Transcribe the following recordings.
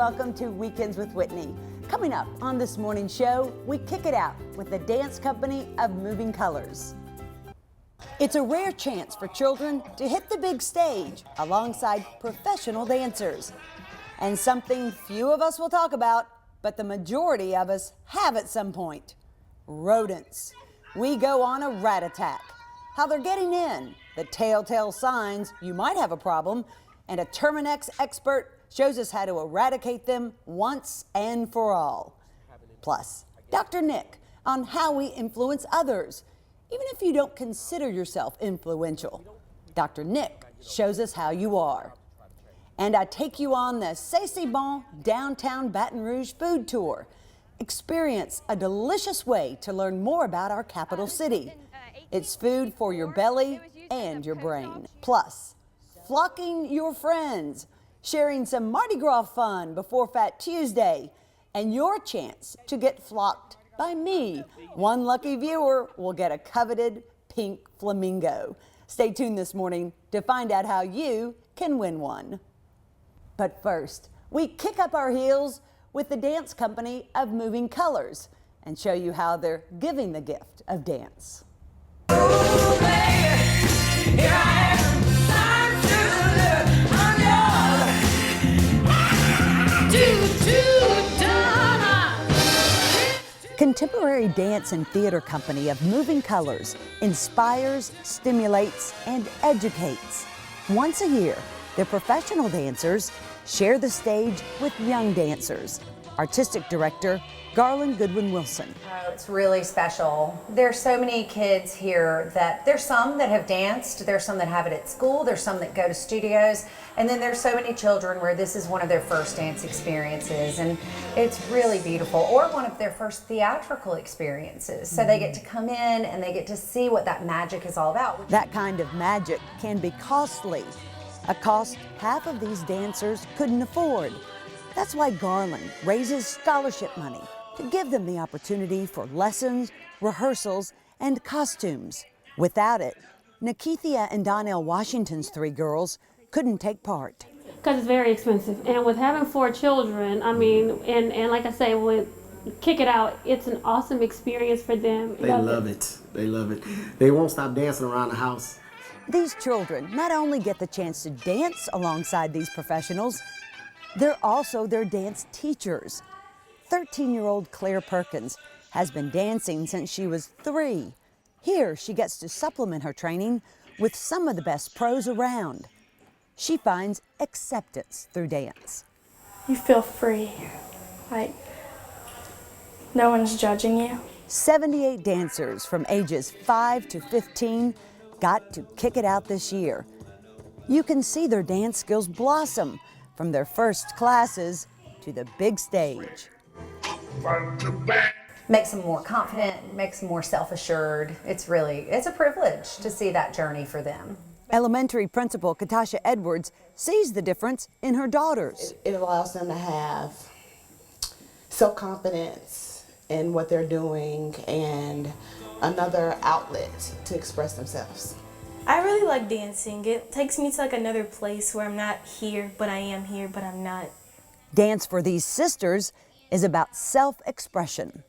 welcome to Weekends with Whitney. Coming up on this morning's show, we kick it out with the dance company of Moving Colors. It's a rare chance for children to hit the big stage alongside professional dancers. And something few of us will talk about, but the majority of us have at some point: rodents. We go on a rat attack. How they're getting in, the telltale signs you might have a problem, and a Terminex expert shows us how to eradicate them once and for all. Plus, Dr. Nick on how we influence others, even if you don't consider yourself influential. Dr. Nick shows us how you are. And I take you on the C'est Bon downtown Baton Rouge food tour. Experience a delicious way to learn more about our capital city. It's food for your belly and your brain. Plus, flocking your friends, sharing some Mardi Gras fun before Fat Tuesday, and your chance to get flocked by me. One lucky viewer will get a coveted pink flamingo. Stay tuned this morning to find out how you can win one. But first, we kick up our heels with the dance company of Moving Colors and show you how they're giving the gift of dance. Oh, baby, here I am, time to look on your Contemporary dance and theater company of Moving Colors inspires, stimulates, and educates. Once a year, their professional dancers share the stage with young dancers. Artistic director Garland Goodwin Wilson. Oh, it's really special. There's so many kids here that there's some that have danced, there's some that have it at school, there's some that go to studios, and then there's so many children where this is one of their first dance experiences, and it's really beautiful, or one of their first theatrical experiences. So they get to come in and they get to see what that magic is all about. That kind of magic can be costly, a cost half of these dancers couldn't afford. That's why Garland raises scholarship money to give them the opportunity for lessons, rehearsals, and costumes. Without it, Nikithia and Donnell Washington's three girls couldn't take part. Because it's very expensive. And with having 4 children, I mean, and like I say, with Kick It Out, it's an awesome experience for them. They love it. They love it. They won't stop dancing around the house. These children not only get the chance to dance alongside these professionals, they're also their dance teachers. 13-year-old Claire Perkins has been dancing since she was 3. Here, she gets to supplement her training with some of the best pros around. She finds acceptance through dance. You feel free, like no one's judging you. 78 dancers from ages 5 to 15 got to kick it out this year. You can see their dance skills blossom from their first classes to the big stage. Makes them more confident, makes them more self-assured. It's a privilege to see that journey for them. Elementary principal Katasha Edwards sees the difference in her daughters. It allows them to have self-confidence in what they're doing and another outlet to express themselves. I really like dancing. It takes me to like another place where I'm not here, but I am here, but I'm not. Dance for these sisters is about self-expression.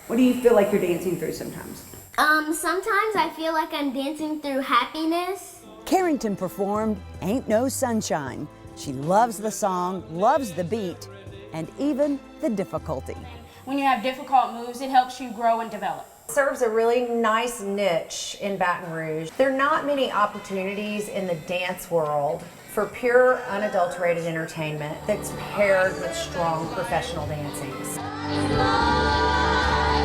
What do you feel like you're dancing through sometimes? Sometimes I feel like I'm dancing through happiness. Carrington performed Ain't No Sunshine. She loves the song, loves the beat, and even the difficulty. When you have difficult moves, it helps you grow and develop. Serves a really nice niche in Baton Rouge. There are not many opportunities in the dance world for pure, unadulterated entertainment that's paired with strong professional dancing.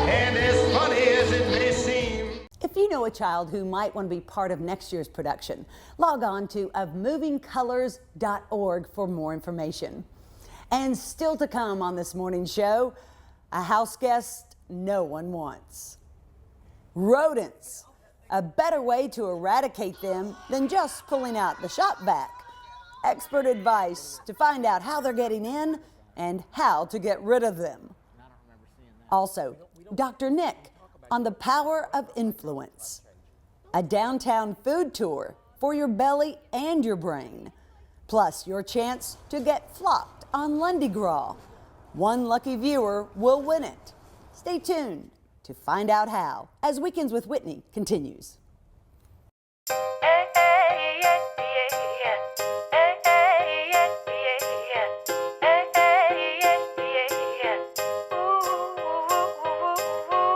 And as funny as it may seem. If you know a child who might want to be part of next year's production, log on to ofmovingcolors.org for more information. And still to come on this morning's show, a house guest no one wants. Rodents. A better way to eradicate them than just pulling out the shop vac. Expert advice to find out how they're getting in and how to get rid of them. Also, Dr. Nick on the power of influence. A downtown food tour for your belly and your brain. Plus, your chance to get flocked on Lundy Gras. One lucky viewer will win it. Stay tuned to find out how as Weekends with Whitney continues.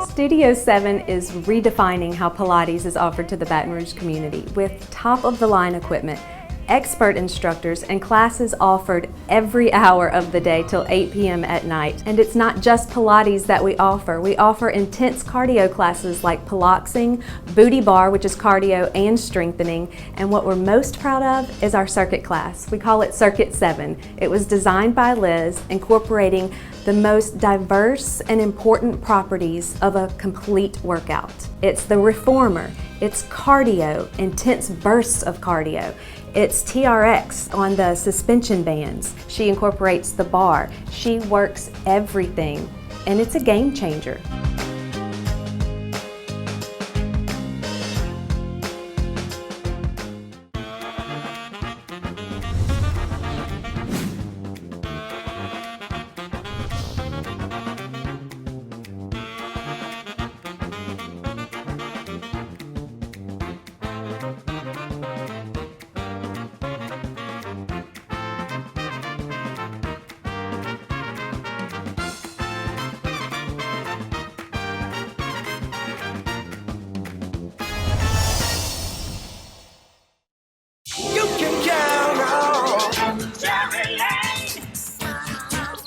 Studio 7 is redefining how Pilates is offered to the Baton Rouge community with top-of-the-line equipment, expert instructors, and classes offered every hour of the day till 8 p.m. at night. And it's not just Pilates that we offer. We offer intense cardio classes like Piloxing, Booty Bar, which is cardio and strengthening, and what we're most proud of is our circuit class. We call it Circuit 7. It was designed by Liz, incorporating the most diverse and important properties of a complete workout. It's the reformer, it's cardio, intense bursts of cardio. It's TRX on the suspension bands. She incorporates the bar. She works everything, and it's a game changer.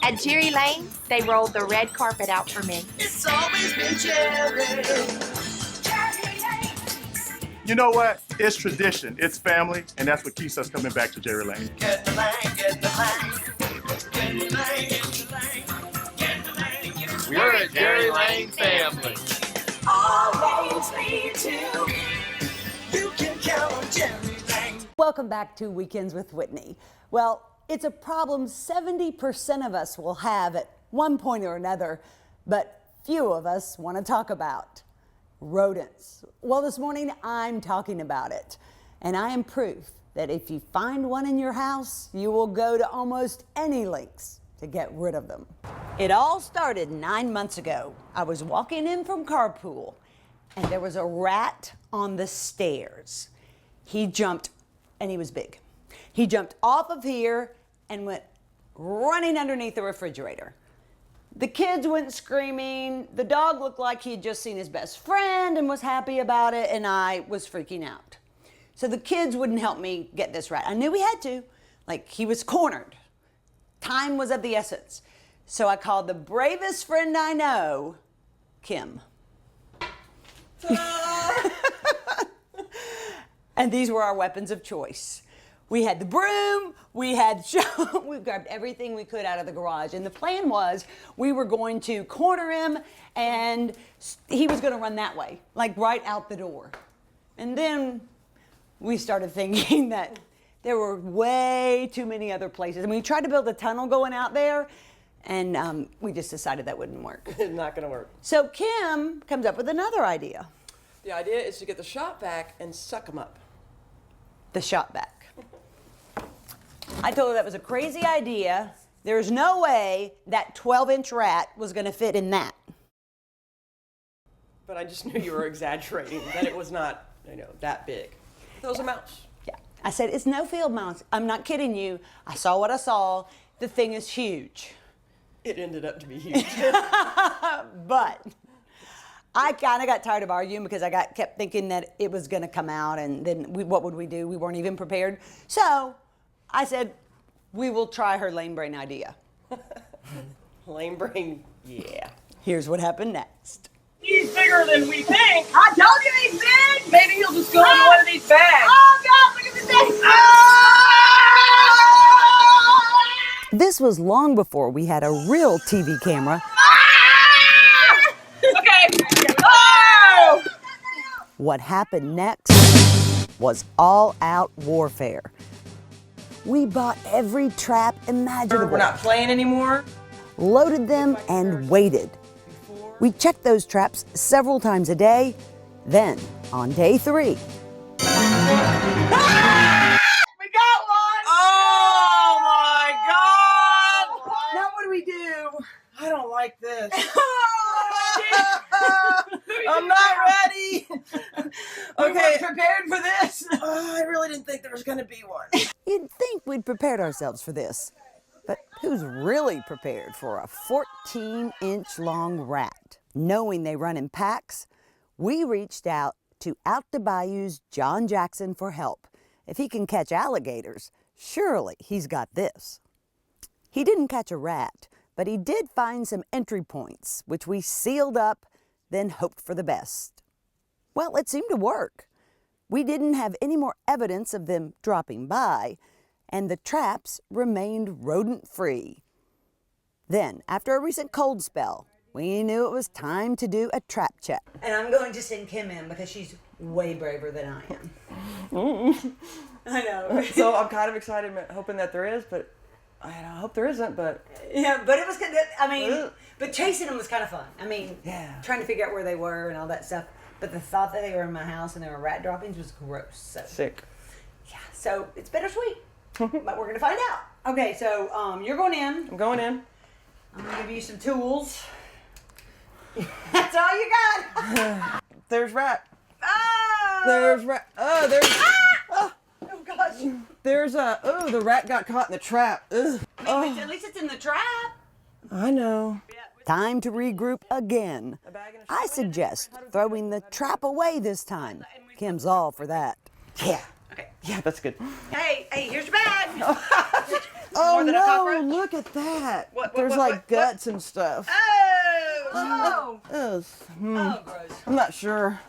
At Jerry Lane, they rolled the red carpet out for me. It's always been Jerry. You know what? It's tradition, it's family, and that's what keeps us coming back to Jerry Lane. Get the lane, get the lane. Get the lane, get the lane. Get the lane, get the lane. We're a Jerry Lane family. Always lead to. You can count on Jerry Lane. Welcome back to Weekends with Whitney. Well, it's a problem 70% of us will have at one point or another, but few of us want to talk about. Rodents. Well, this morning I'm talking about it, and I am proof that if you find one in your house, you will go to almost any lengths to get rid of them. It all started 9 months ago. I was walking in from carpool, and there was a rat on the stairs. He jumped, and he was big. He jumped off of here and went running underneath the refrigerator. The kids went screaming. The dog looked like he had just seen his best friend and was happy about it, and I was freaking out. So the kids wouldn't help me get this rat. I knew we had to. Like, he was cornered. Time was of the essence. So I called the bravest friend I know, Kim. And these were our weapons of choice. We had the broom, we grabbed everything we could out of the garage. And the plan was we were going to corner him and he was gonna run that way, like right out the door. And then we started thinking that there were way too many other places. And we tried to build a tunnel going out there, and we just decided that wouldn't work. It's not gonna work. So Kim comes up with another idea. The idea is to get the shop vac and suck them up. The shop vac. I told her that was a crazy idea. There's no way that 12-inch rat was going to fit in that. But I just knew you were exaggerating, that it was not, that big. Those are mouse. Yeah. I said, it's no field mouse. I'm not kidding you. I saw what I saw. The thing is huge. It ended up to be huge. But I kind of got tired of arguing because I kept thinking that it was going to come out, and then what would we do? We weren't even prepared. So I said, we will try her lame brain idea. Lame brain, yeah. Here's what happened next. He's bigger than we think. I told you he's big. Maybe he'll just go in one of these bags. Oh, God, look at this thing. This was long before we had a real TV camera. Okay. Oh! What happened next was all-out warfare. We bought every trap imaginable. We're not playing anymore. Loaded them and waited. We checked those traps several times a day. Then, on day 3, We got one! Oh my God! like this. I'm not ready. Okay, prepared for this. I really didn't think there was going to be one. You'd think we'd prepared ourselves for this, but who's really prepared for a 14-inch long rat? Knowing they run in packs, we reached out to Out the Bayou's John Jackson for help. If he can catch alligators, surely he's got this. He didn't catch a rat, but he did find some entry points, which we sealed up, then hoped for the best. Well, it seemed to work. We didn't have any more evidence of them dropping by, and the traps remained rodent-free. Then, after a recent cold spell, we knew it was time to do a trap check. And I'm going to send Kim in because she's way braver than I am. I know. So I'm kind of excited, hoping that there is, but I hope there isn't, but... Yeah, but it was kind of, but chasing them was kind of fun. Trying to figure out where they were and all that stuff. But the thought that they were in my house and there were rat droppings was gross. So. Sick. Yeah, so it's bittersweet, but we're going to find out. Okay, so you're going in. I'm going in. I'm going to give you some tools. That's all you got. There's rat. Oh! There's rat. Oh, there's... Oh gosh. There's the rat got caught in the trap. Ugh. At least it's in the trap. I know. Time to regroup again. I suggest throwing the trap away this time. Kim's all for that. Yeah. Okay. Yeah, that's good. Hey, here's your bag. Oh no, look at that. There's like guts and stuff. Oh. Oh, gross. I'm not sure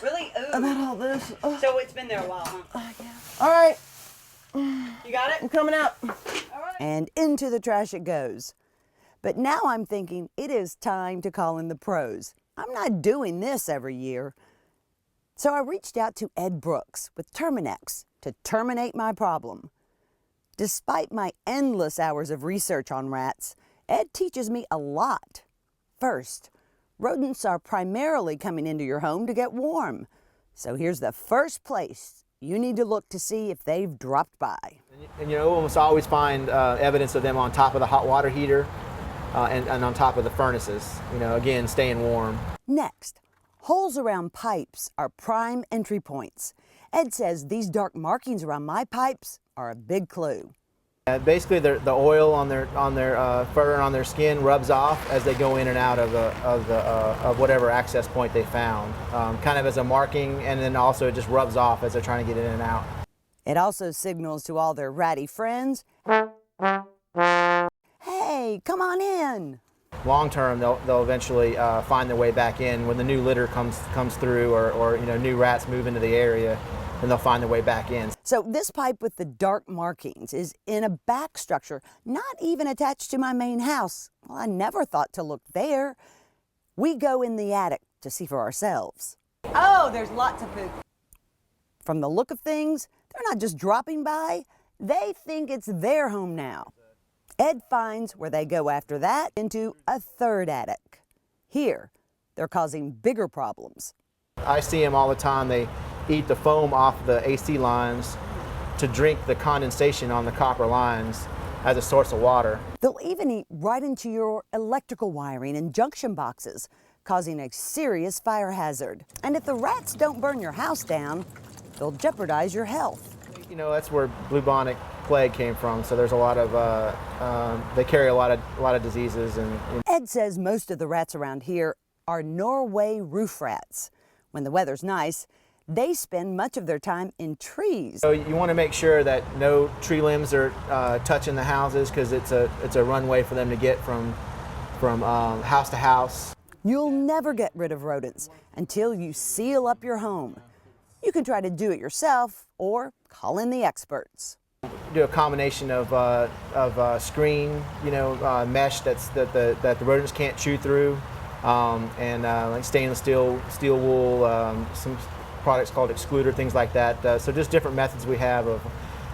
Really? Ooh. about all this. So it's been there a while, huh? Yeah. All right. You got it? I'm coming out. And into the trash it goes. But now I'm thinking it is time to call in the pros. I'm not doing this every year. So I reached out to Ed Brooks with Terminex to terminate my problem. Despite my endless hours of research on rats, Ed teaches me a lot. First, rodents are primarily coming into your home to get warm. So here's the first place you need to look to see if they've dropped by. And you almost always find evidence of them on top of the hot water heater and on top of the furnaces, again, staying warm. Next, holes around pipes are prime entry points. Ed says these dark markings around my pipes are a big clue. Basically, the oil on their fur and on their skin rubs off as they go in and out of whatever access point they found, kind of as a marking, and then also it just rubs off as they're trying to get in and out. It also signals to all their ratty friends, hey, come on in. Long term, they'll eventually find their way back in when the new litter comes through, or new rats move into the area. And they'll find their way back in. So this pipe with the dark markings is in a back structure, not even attached to my main house. Well, I never thought to look there. We go in the attic to see for ourselves. Oh, there's lots of poop. From the look of things, they're not just dropping by, they think it's their home now. Ed finds where they go after that into a third attic. Here, they're causing bigger problems. I see them all the time. They eat the foam off the AC lines to drink the condensation on the copper lines as a source of water. They'll even eat right into your electrical wiring and junction boxes, causing a serious fire hazard. And if the rats don't burn your house down, they'll jeopardize your health. That's where bubonic plague came from. So there's a lot of, they carry a lot of diseases. And Ed says most of the rats around here are Norway roof rats. When the weather's nice, they spend much of their time in trees. So you want to make sure that no tree limbs are touching the houses, because it's a runway for them to get from house to house. You'll never get rid of rodents until you seal up your home. You can try to do it yourself or call in the experts. Do a combination of screen, mesh that the rodents can't chew through, and like stainless steel wool, some products called excluder, things like that. So just different methods we have of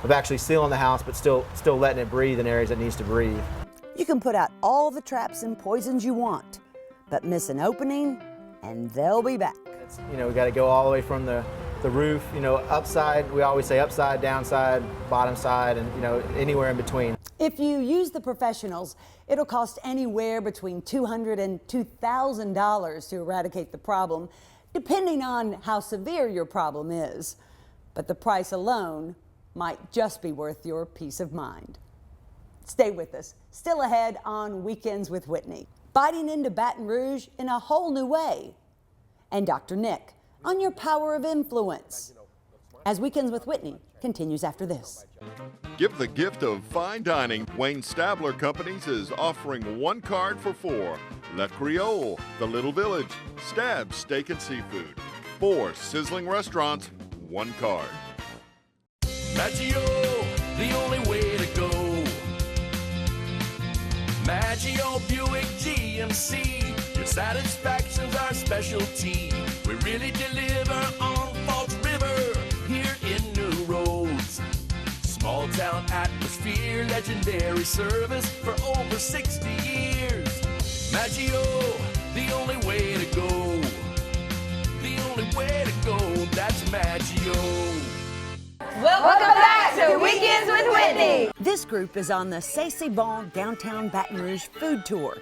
actually sealing the house, but still letting it breathe in areas it needs to breathe. You can put out all the traps and poisons you want, but miss an opening and they'll be back. We got to go all the way from the roof, upside. We always say upside, downside, bottom side, and anywhere in between. If you use the professionals, it'll cost anywhere between $200 and $2,000 to eradicate the problem, depending on how severe your problem is. But the price alone might just be worth your peace of mind. Stay with us. Still ahead on Weekends with Whitney. Biting into Baton Rouge in a whole new way. And Dr. Nick on your power of influence. As Weekends with Whitney continues after this. Give the gift of fine dining. Wayne Stabler Companies is offering one card for 4. Le Creole, The Little Village, Stab Steak and Seafood. 4 sizzling restaurants, 1 card. Maggio, the only way to go. Maggio Buick GMC, your satisfaction's our specialty. We really deliver on Falls River, here in New Roads. Small town atmosphere, legendary service for over 60 years. Maggio, the only way to go. The only way to go, that's Maggio. Welcome back to Weekends with Whitney. This group is on the C'est Bon downtown Baton Rouge food tour.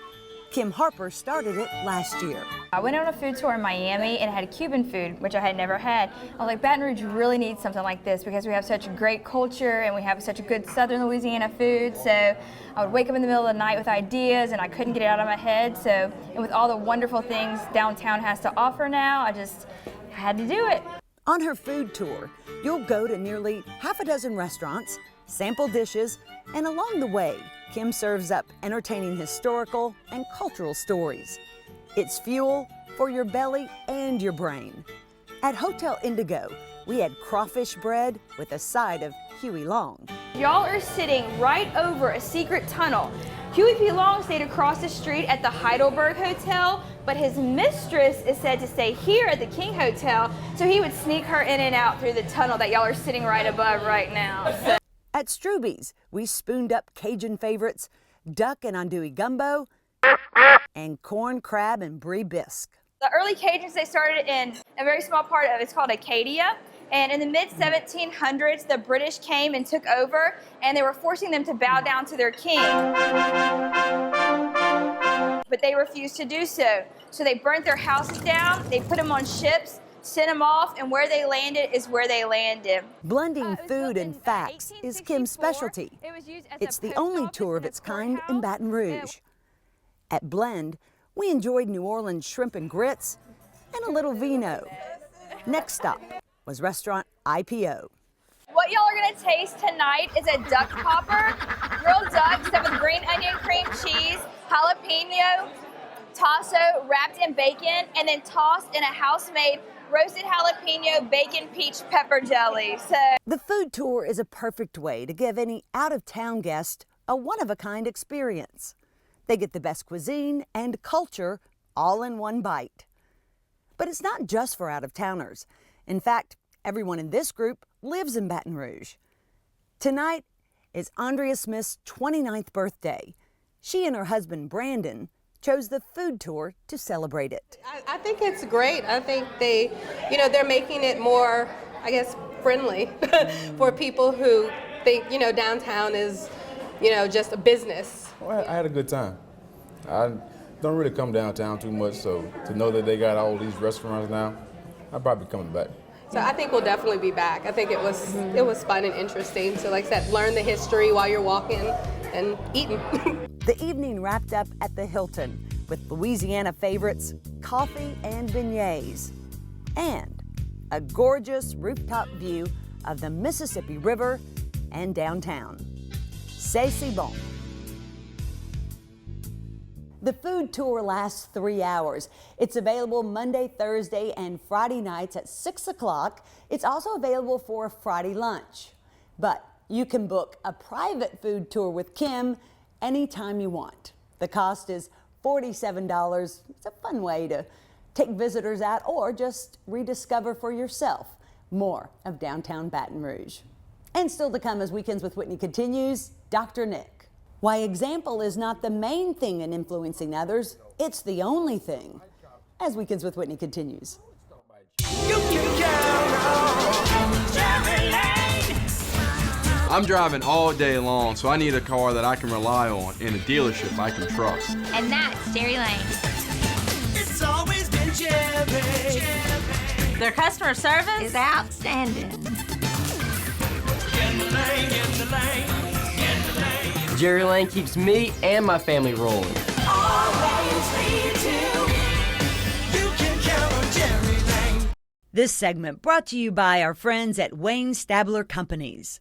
Kim Harper started it last year. I went on a food tour in Miami and it had Cuban food, which I had never had. I was like, Baton Rouge really needs something like this because we have such a great culture and we have such a good Southern Louisiana food. So I would wake up in the middle of the night with ideas and I couldn't get it out of my head. So, and with all the wonderful things downtown has to offer now, I just had to do it. On her food tour, you'll go to nearly half a dozen restaurants, sample dishes, and along the way, Kim serves up entertaining historical and cultural stories. It's fuel for your belly and your brain. At Hotel Indigo, we had crawfish bread with a side of Huey Long. Y'all are sitting right over a secret tunnel. Huey P. Long stayed across the street at the Heidelberg Hotel, but his mistress is said to stay here at the King Hotel, so he would sneak her in and out through the tunnel that y'all are sitting right above right now. So. At Struby's, we spooned up Cajun favorites, duck and andouille gumbo, and corn, crab, and brie bisque. The early Cajuns, they started in a very small part of it's called Acadia. And in the mid-1700s, the British came and took over, and they were forcing them to bow down to their king. But they refused to do so. So they burnt their houses down, they put them on ships, sent them off, and where they landed is where they landed. Blending food and facts is Kim's specialty. It's the only tour of its kind in Baton Rouge. At Blend, we enjoyed New Orleans shrimp and grits and a little vino. Next stop was restaurant IPO. What y'all are gonna taste tonight is a duck popper, grilled duck stuffed with green onion, cream cheese, jalapeno, tasso wrapped in bacon, and then tossed in a house-made roasted jalapeno bacon peach pepper jelly. So the food tour is a perfect way to give any out-of-town guest a one-of-a-kind experience. They get the best cuisine and culture all in one bite. But it's not just for out-of-towners. In fact, everyone in this group lives in Baton Rouge. Tonight is Andrea Smith's 29th birthday. She and her husband, Brandon, chose the food tour to celebrate it. I think it's great. I think they're making it more, I guess, friendly for people who think, downtown is, just a business. Well, I had a good time. I don't really come downtown too much, so to know that they got all these restaurants now, I'll probably be coming back. So I think we'll definitely be back. I think it was fun and interesting to, like I said, learn the history while you're walking and eating. The evening wrapped up at the Hilton with Louisiana favorites, coffee and beignets, and a gorgeous rooftop view of the Mississippi River and downtown. C'est bon. The food tour lasts 3 hours. It's available Monday, Thursday, and Friday nights at 6 o'clock. It's also available for a Friday lunch. But you can book a private food tour with Kim anytime you want. The cost is $47. It's a fun way to take visitors out or just rediscover for yourself more of downtown Baton Rouge. And still to come as Weekends with Whitney continues, Dr. Nick. Why example is not the main thing in influencing others, it's the only thing. As Weekends with Whitney continues. I'm driving all day long, so I need a car that I can rely on and a dealership I can trust. And that's Jerry Lane. It's always been Jerry. Their customer service is outstanding. Get in the lane, get in the lane, get in the lane. Jerry Lane keeps me and my family rolling. Always lead to. You can count on Jerry Lane. This segment brought to you by our friends at Wayne Stabler Companies.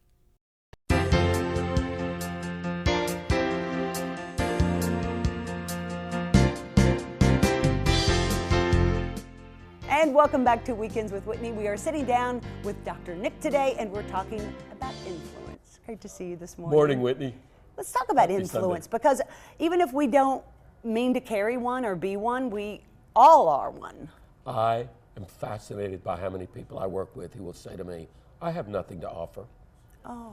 And welcome back to Weekends with Whitney. We are sitting down with Dr. Nick today, and we're talking about influence. Great to see you this morning. Morning, Whitney. Let's talk about Happy influence, Sunday. because even if we don't mean to carry one or be one, we all are one. I am fascinated by how many people I work with who will say to me, I have nothing to offer. Oh.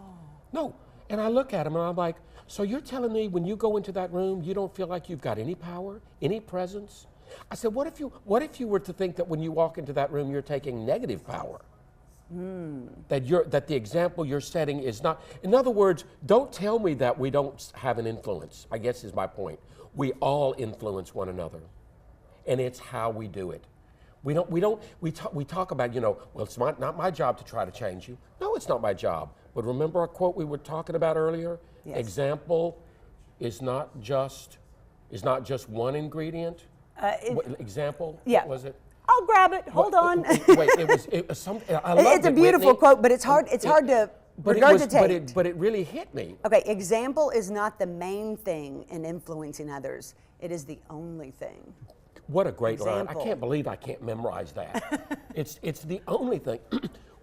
No. And I look at them and I'm like, so you're telling me when you go into that room, you don't feel like you've got any power, any presence? I said, what if you were to think that when you walk into that room, you're taking negative power? That the example you're setting is not. In other words, don't tell me that we don't have an influence, I guess is my point. We all influence one another, and it's how we do it. We talk about, well, it's not my job to try to change you. No, it's not my job. But remember our quote we were talking about earlier? Yes. Example is not just one ingredient. Example? Yeah. What was it? I'll grab it. Hold on. Wait, it was some. I loved It's a beautiful Whitney. quote, but it's hard to regurgitate. But it really hit me. Okay, example is not the main thing in influencing others. It is the only thing. What a great line. I Example. can't believe I can't memorize that. It's the only thing,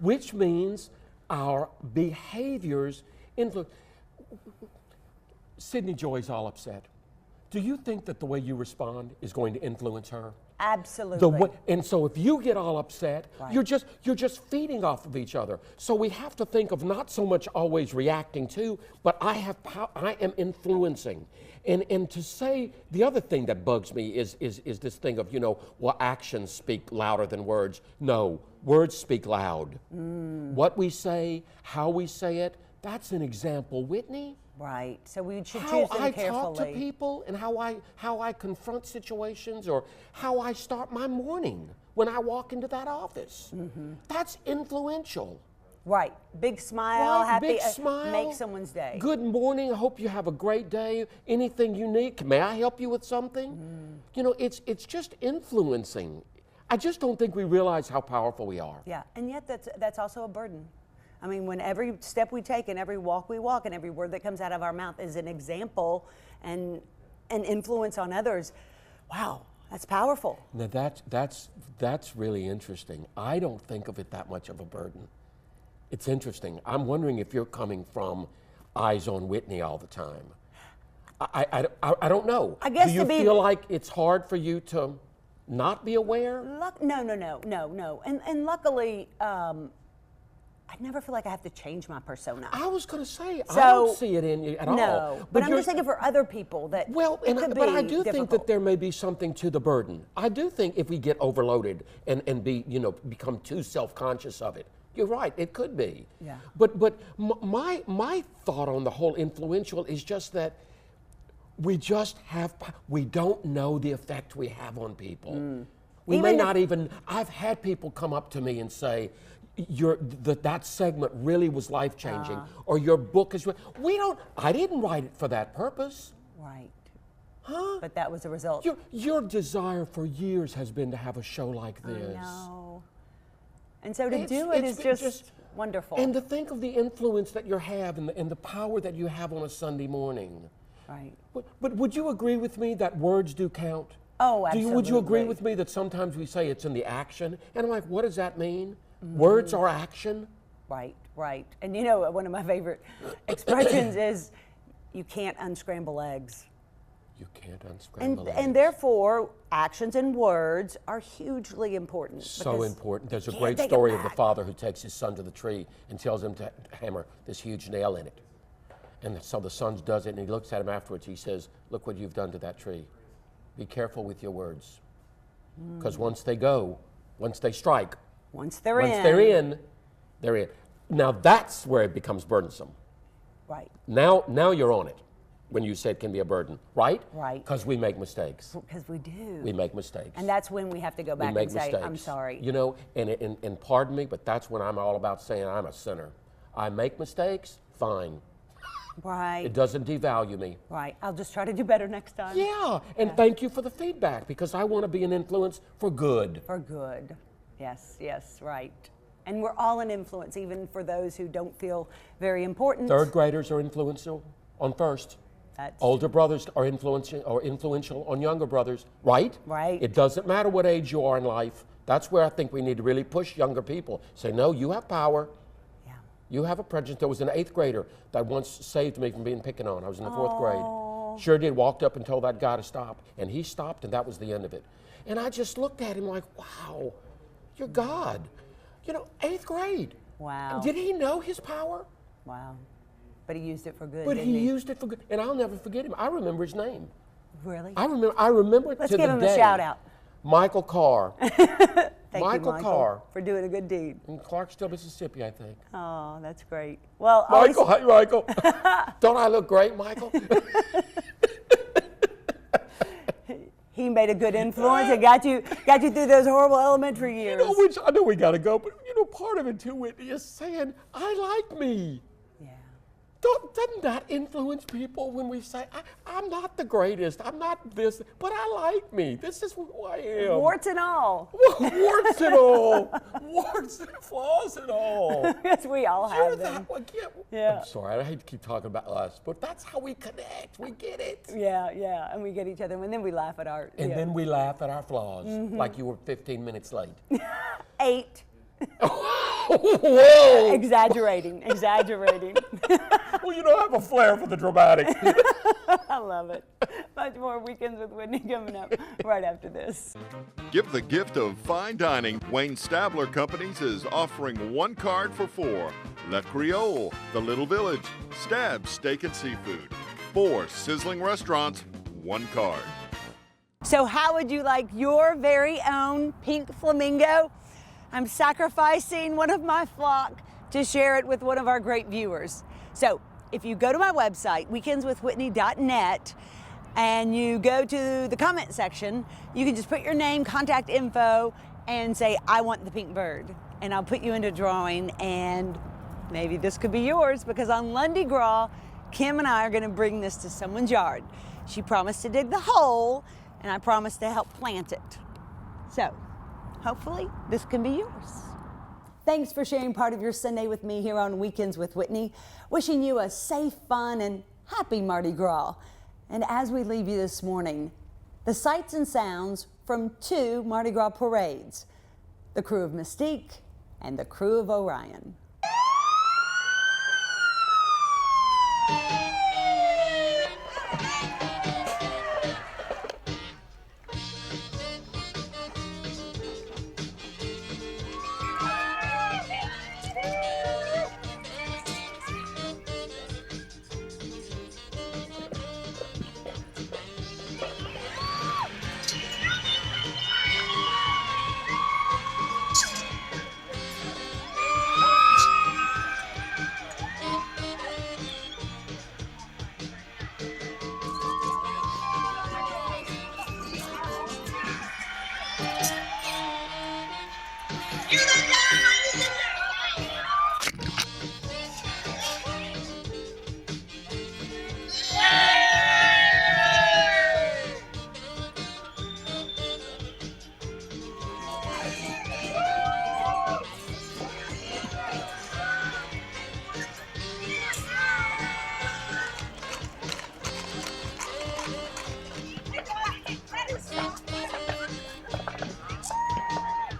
which means our behaviors influence. Sydney Joy's all upset. Do you think that the way you respond is going to influence her? Absolutely. And so if you get all upset, Right. you're just feeding off of each other. So we have to think of not so much always reacting to, but I am influencing. And to say, the other thing that bugs me is this thing of, well, actions speak louder than words. No, words speak loud. What we say, how we say it, that's an example, Whitney. Right. So we should How choose them I carefully. talk to people and how I confront situations, or how I start my morning when I walk into that office. That's influential. Right. Big smile, Right, happy, big smile. make someone's day. Good morning. I hope you have a great day. Anything you need? May I help you with something? It's just influencing. I just don't think we realize how powerful we are. Yeah, and yet that's also a burden. I mean, when every step we take and every walk we walk and every word that comes out of our mouth is an example and an influence on others, wow, that's powerful. Now that's really interesting. I don't think of it that much of a burden. It's interesting. I'm wondering if you're coming from eyes on Whitney all the time. I don't know. I guess Do you feel like it's hard for you to not be aware? No. And luckily, I never feel like I have to change my persona. I was going to say, So, I don't see it in you at all. No, but I'm just thinking for other people that Well, it could but be I do think difficult. that there may be something to the burden. I do think if we get overloaded and become too self-conscious of it, you're right, it could be. Yeah. But my thought on the whole influential is just that we don't know the effect we have on people. We may not even. I've had people come up to me and say, that segment really was life-changing, or your book is. I didn't write it for that purpose. Right. Huh? But that was a result. Your desire for years has been to have a show like this. I know. And so to do it is just wonderful. And to think of the influence that you have and the power that you have on a Sunday morning. Right. But would you agree with me that words do count? Oh, absolutely. Would you agree with me that sometimes we say it's in the action? And I'm like, what does that mean? Words are action? Right. And one of my favorite expressions is, you can't unscramble eggs. You can't unscramble eggs. And therefore, actions and words are hugely important. So important. There's a great story of the father who takes his son to the tree and tells him to hammer this huge nail in it. And so the son does it, and he looks at him afterwards. He says, look what you've done to that tree. Be careful with your words. Because once they Once they're in. they're in. Now that's where it becomes burdensome. Right. Now you're on it when you say it can be a burden, right? Right. Because we make mistakes. Because we do. We make mistakes. And that's when we have to go back we make and say, mistakes. I'm sorry. You know, and pardon me, but that's when I'm all about saying I'm a sinner. I make mistakes, fine. Right. It doesn't devalue me. Right. I'll just try to do better next time. Yeah, and thank you for the feedback because I want to be an influence for good. For good. Yes, yes, right. And we're all an influence, even for those who don't feel very important. Third graders are influential on first. Older brothers are influential on younger brothers, right? Right. It doesn't matter what age you are in life. That's where I think we need to really push younger people. Say, no, you have power. Yeah. You have a prejudice. There was an 8th grader that once saved me from being picked on. I was in the 4th grade. Sure did. Walked up and told that guy to stop. And he stopped, and that was the end of it. And I just looked at him like, wow, you're God. You know, 8th grade. Wow. Did he know his power? Wow. But he used it for good, But didn't he used it for good. And I'll never forget him. I remember his name. Really? I remember it Let's to give the him day. a shout out. Michael Carr. Thank Michael you, Carr. for doing a good deed. In Clarksville, Mississippi, I think. Oh, that's great. Well, Michael, hi, Michael. Don't I look great, Michael? He made a good influence and got you through those horrible elementary years. You know, which I know we got to go, but you know, part of it too, Whitney, is saying, I like me. Yeah. Doesn't that influence people when we say, I'm not the greatest, I'm not this, but I like me. This is who I am. Warts and all. Warts and all. Warts and flaws and all. Yes, we all have them. Yeah. I'm sorry, I hate to keep talking about us, but that's how we connect. We get it. Yeah, yeah, and we get each other, and then we laugh at our. And then we laugh at our flaws, like you were 15 minutes late. 8. Whoa! Exaggerating. Well, you know, I have a flair for the dramatic. I love it. Much more Weekends with Whitney coming up right after this. Give the gift of fine dining. Wayne Stabler Companies is offering 1 card for 4. Le Creole, The Little Village, Stab Steak and Seafood. 4 sizzling restaurants, 1 card. So how would you like your very own pink flamingo? I'm sacrificing one of my flock to share it with one of our great viewers. So if you go to my website, weekendswithwhitney.net, and you go to the comment section, you can just put your name, contact info, and say, I want the pink bird. And I'll put you into a drawing, and maybe this could be yours, because on Lundy Gras, Kim and I are gonna bring this to someone's yard. She promised to dig the hole, and I promised to help plant it. So, hopefully, this can be yours. Thanks for sharing part of your Sunday with me here on Weekends with Whitney. Wishing you a safe, fun, and happy Mardi Gras. And as we leave you this morning, the sights and sounds from 2 Mardi Gras parades, the crew of Mystique and the crew of Orion. You